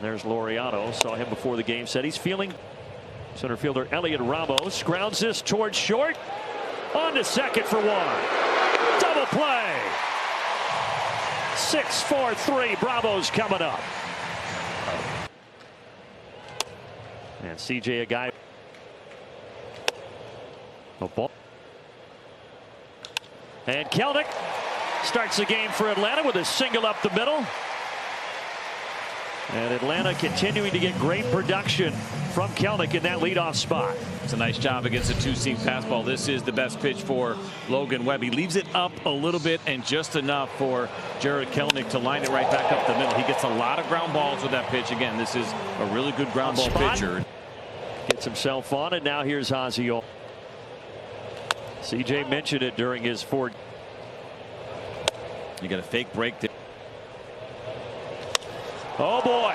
There's Laureano. Saw him before the game. Said he's feeling. Center fielder Elliot Ramos grounds this towards short. On to second for one. Double play. 6-4-3. Bravo's coming up. And CJ, a guy. No ball. And Kelnick starts the game for Atlanta with a single up the middle. And Atlanta continuing to get great production from Kelnick in that leadoff spot. It's a nice job against a two-seam fastball. This is the best pitch for Logan Webb. He leaves it up a little bit and just enough for Jared Kelnick to line it right back up the middle. He gets a lot of ground balls with that pitch. Again, this is a really good ground ball pitcher. Gets himself on it. Now here's Osceola. CJ mentioned it during his fourth. You got a fake break there. Oh boy.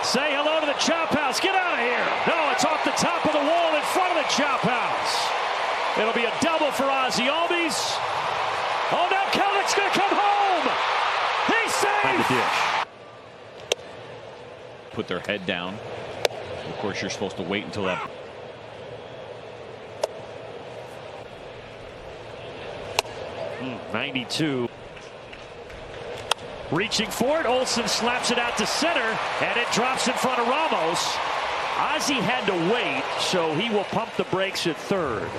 Say hello to the chop house. Get out of here. No, it's off the top of the wall in front of the chop house. It'll be a double for Ozzie Albies. Oh, now Kelnick's going to come home. He's safe. Put their head down. Of course, you're supposed to wait until that. 92. Reaching for it, Olsen slaps it out to center, and it drops in front of Ramos. Ozzie had to wait, so he will pump the brakes at third.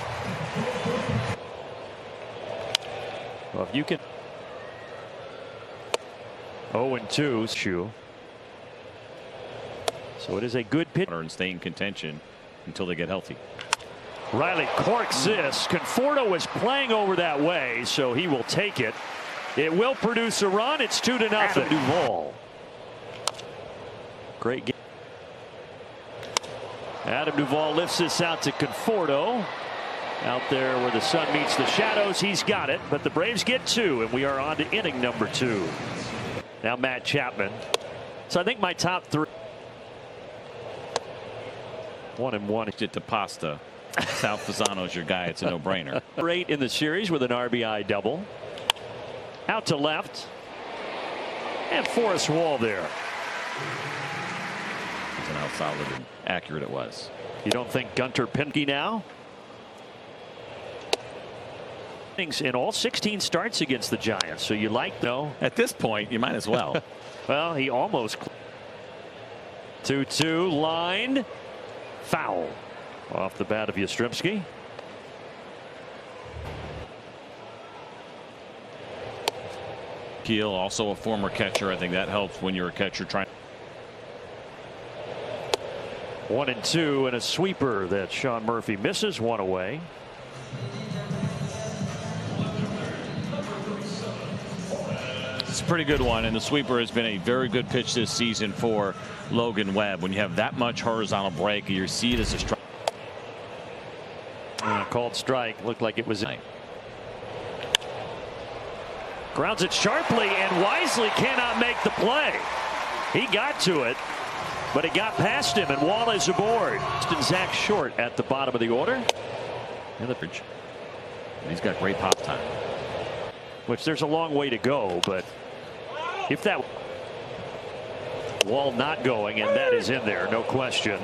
Well, if you can. 0-2 shoe. So it is a good pitch. And stay in contention until they get healthy. Riley corks this. Conforto was playing over that way, so he will take it. It will produce a run. It's 2-0. Adam Duvall. Great game. Adam Duvall lifts this out to Conforto. Out there where the sun meets the shadows. He's got it, but the Braves get two, and we are on to inning number 2. Now Matt Chapman. So I think my top 3. 1-1. It to Pasta. Sal Fasano's your guy. It's a no-brainer. 8 in the series with an RBI double. Out to left. And Forrest Wall there. And how solid and accurate it was. You don't think Gunter Pinsky now? In all 16 starts against the Giants. So you like, though. At this point, you might as well. Well, he almost. 2-2 line. Foul. Off the bat of Yastrzemski. Keel, also a former catcher. I think that helps when you're a catcher trying. 1-2 and a sweeper that Sean Murphy misses. One away. It's a pretty good one, and the sweeper has been a very good pitch this season for Logan Webb. When you have that much horizontal break, you see it as a strike. Called strike. Looked like it was. Grounds it sharply, and Wisely cannot make the play. He got to it, but it got past him, and Wall is aboard. Zach Short at the bottom of the order. And the pitch. He's got great pop time. Which there's a long way to go, but if that Wall not going, and that is in there, no question,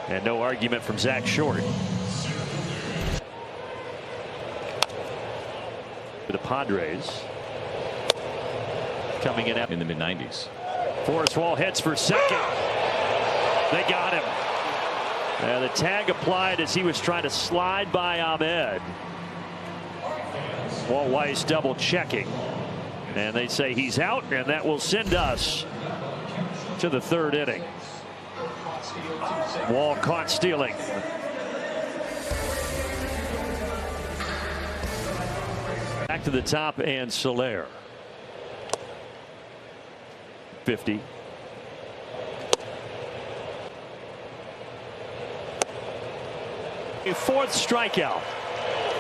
and no argument from Zach Short. The Padres coming in the mid-90s. Forrest Wall hits for second. They got him. The tag applied as he was trying to slide by Ahmed. Walt Weiss double checking, and they say he's out, and that will send us to the 3rd inning. Wall caught stealing. Back to the top, and Soler. 50. A 4th strikeout.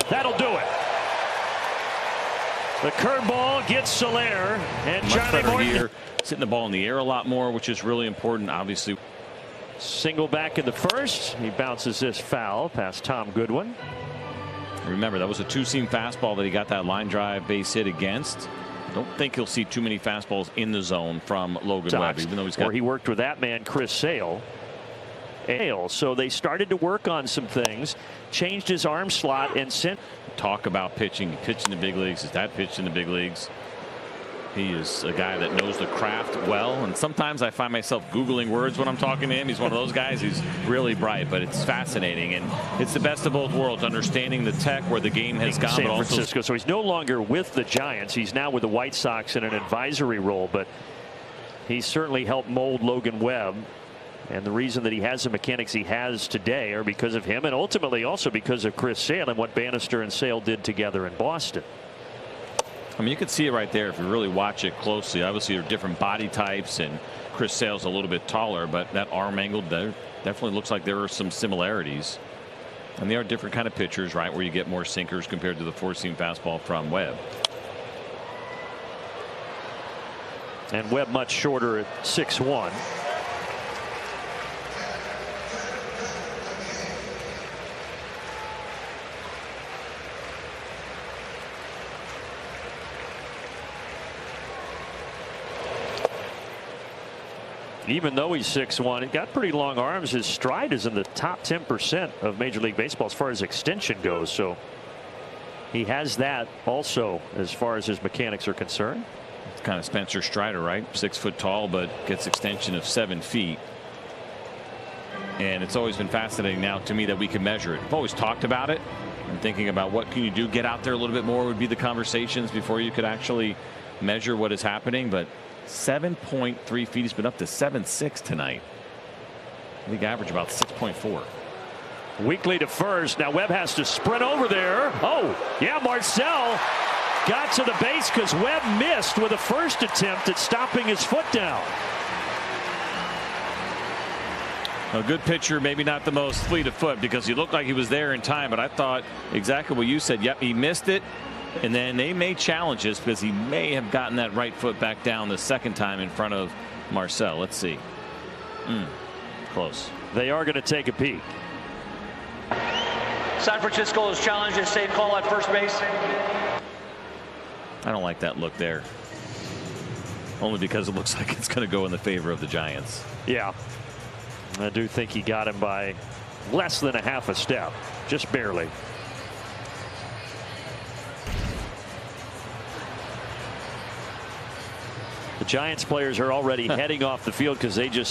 That'll do it. The curveball gets Soler, and Johnny Morton here, sitting the ball in the air a lot more, which is really important. Obviously, single back in the 1st. He bounces this foul past Tom Goodwin. Remember, that was a two-seam fastball that he got that line drive base hit against. Don't think he'll see too many fastballs in the zone from Logan Webb, even though he's got. Or he worked with that man, Chris Sale. So they started to work on some things, changed his arm slot, and sent. Talk about pitching. He pitched in the big leagues. His dad pitched in the big leagues. He is a guy that knows the craft well, and sometimes I find myself Googling words when I'm talking to him. He's one of those guys. He's really bright, but it's fascinating, and it's the best of both worlds, understanding the tech where the game has gone. San but also Francisco. So he's no longer with the Giants. He's now with the White Sox in an advisory role, but he certainly helped mold Logan Webb. And the reason that he has the mechanics he has today are because of him, and ultimately also because of Chris Sale and what Bannister and Sale did together in Boston. I mean, you can see it right there if you really watch it closely. Obviously, there are different body types, and Chris Sale's a little bit taller, but that arm angle there definitely looks like there are some similarities. And they are different kind of pitchers, right, where you get more sinkers compared to the four-seam fastball from Webb. And Webb much shorter at 6'1". Even though he's 6'1", he got pretty long arms. His stride is in the top 10% of Major League Baseball as far as extension goes. So he has that also as far as his mechanics are concerned. It's kind of Spencer Strider, right? 6 foot tall, but gets extension of 7 feet. And it's always been fascinating now to me that we can measure it. I've always talked about it and thinking about what can you do. Get out there a little bit more would be the conversations before you could actually measure what is happening. But 7.3 feet. He's been up to 7.6 tonight. League average about 6.4. Weakly to first. Now Webb has to sprint over there. Oh, yeah, Marcel got to the base because Webb missed with a first attempt at stopping his foot down. A good pitcher, maybe not the most fleet of foot because he looked like he was there in time, but I thought exactly what you said. Yep, he missed it. And then they may challenge this because he may have gotten that right foot back down the second time in front of Marcel. Let's see. Close. They are going to take a peek. San Francisco is challenged and safe call at first base. I don't like that look there. Only because it looks like it's going to go in the favor of the Giants. Yeah. I do think he got him by less than a half a step. Just barely. The Giants players are already heading off the field because they just